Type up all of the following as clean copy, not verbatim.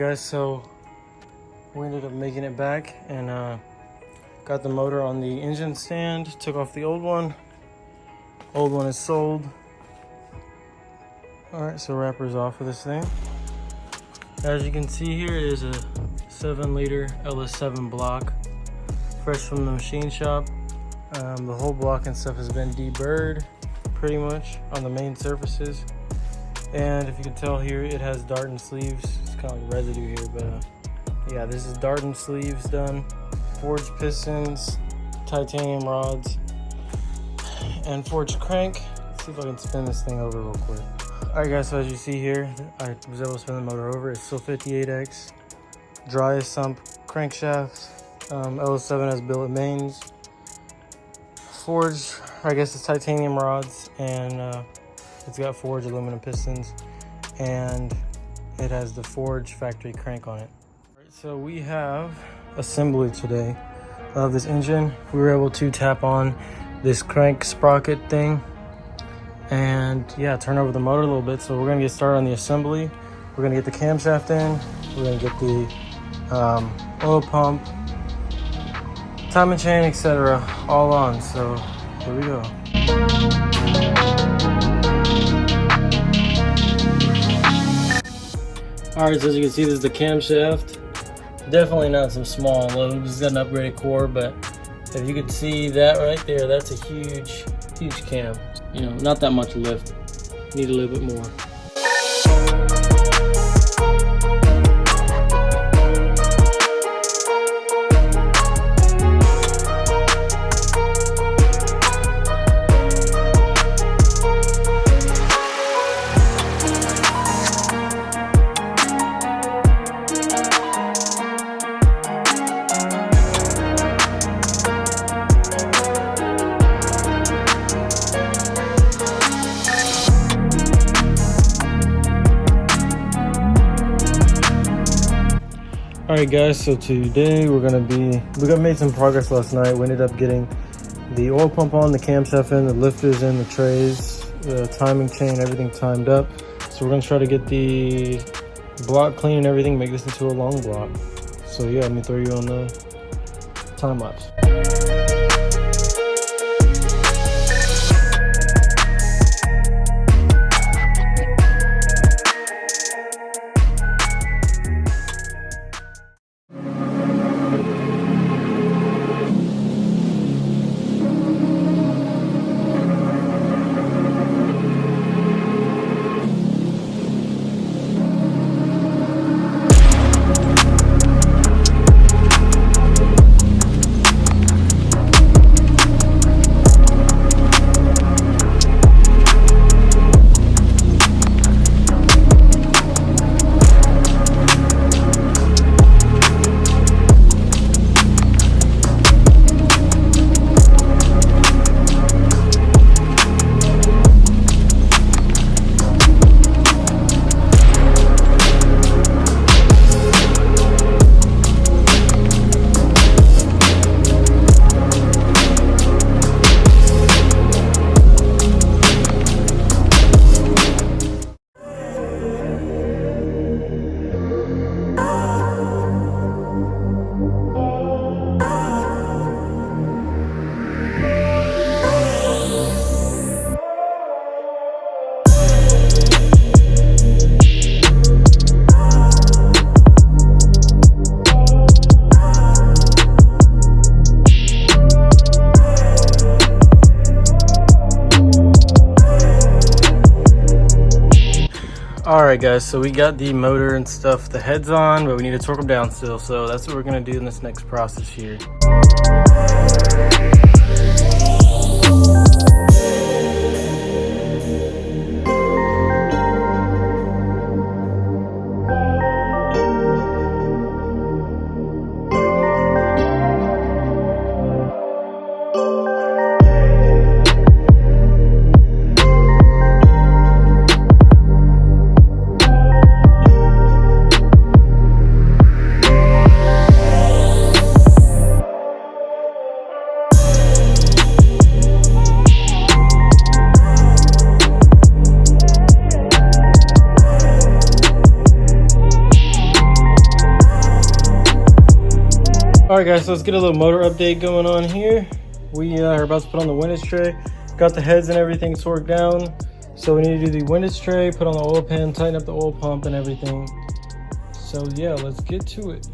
guys, so we ended up making it back and got the motor on the engine stand, took off the old one. Old one is sold. All right, so wrapper's off of this thing. As you can see here, it is a 7-liter LS7 block, fresh from the machine shop. The whole block and stuff has been deburred pretty much on the main surfaces. And if you can tell here, it has Darton sleeves. It's kind of like residue here, but yeah, this is Darton sleeves done. Forged pistons, titanium rods, and forged crank. Let's see if I can spin this thing over real quick. All right guys, so as you see here, I was able to spin the motor over. It's still 58X. Dry as sump crankshaft. LS7 has billet mains. Forged, I guess it's titanium rods, and it's got forged aluminum pistons, and it has the forged factory crank on it. All right, so we have assembly today of this engine. We were able to tap on this crank sprocket thing and yeah, turn over the motor a little bit. So we're gonna get started on the assembly. We're gonna get the camshaft in. We're gonna get the oil pump, timing chain, etc. all on. So here we go. All right, so as you can see, this is the camshaft. Definitely not some small lobes. It's got an upgraded core, but if you could see that right there, that's a huge cam. You know, not that much lift. Need a little bit more. Alright guys, so today we made some progress last night. We ended up getting the oil pump on, the camshaft in, the lifters in, the trays, the timing chain, everything timed up. So we're gonna try to get the block clean and everything, make this into a long block. So yeah, let me throw you on the time lapse. Alright guys, so we got the motor and stuff, the heads on, but we need to torque them down still. So that's what we're going to do in this next process here. Alright guys, so let's get a little motor update going on here. We are about to put on the windage tray. Got the heads and everything torqued down. So we need to do the windage tray, put on the oil pan, tighten up the oil pump and everything. So yeah, let's get to it.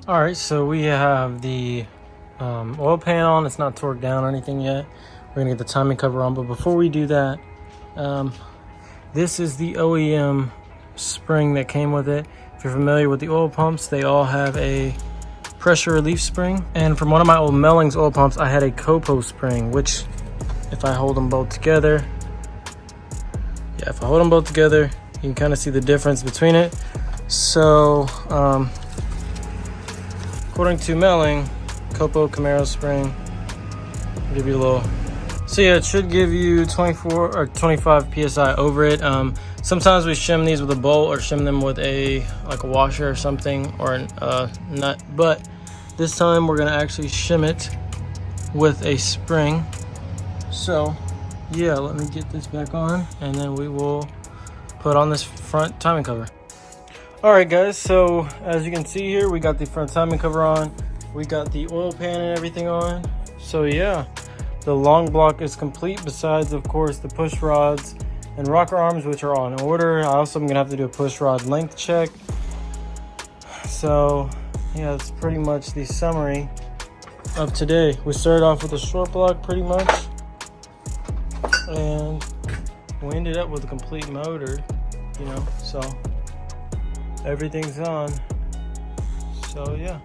All right, so we have the oil pan on. It's not torqued down or anything yet. We're gonna get the timing cover on, but before we do that, this is the OEM spring that came with it. If you're familiar with the oil pumps, they all have a pressure relief spring. And from one of my old Mellings oil pumps, I had a Copo spring, which if I hold them both together, you can kind of see the difference between it. So, according to Melling, Copo Camaro spring, I'll give you a little. So yeah, it should give you 24 or 25 PSI over it. Sometimes we shim these with a bolt or shim them with a washer or something, or a nut. But this time we're gonna actually shim it with a spring. So yeah, let me get this back on and then we will put on this front timing cover. All right guys, so as you can see here, we got the front timing cover on, we got the oil pan and everything on. So yeah, the long block is complete, besides of course the push rods and rocker arms, which are on order. I also am gonna have to do a push rod length check. So yeah, that's pretty much the summary of today. We started off with a short block pretty much, and we ended up with a complete motor, you know, so everything's on. So yeah.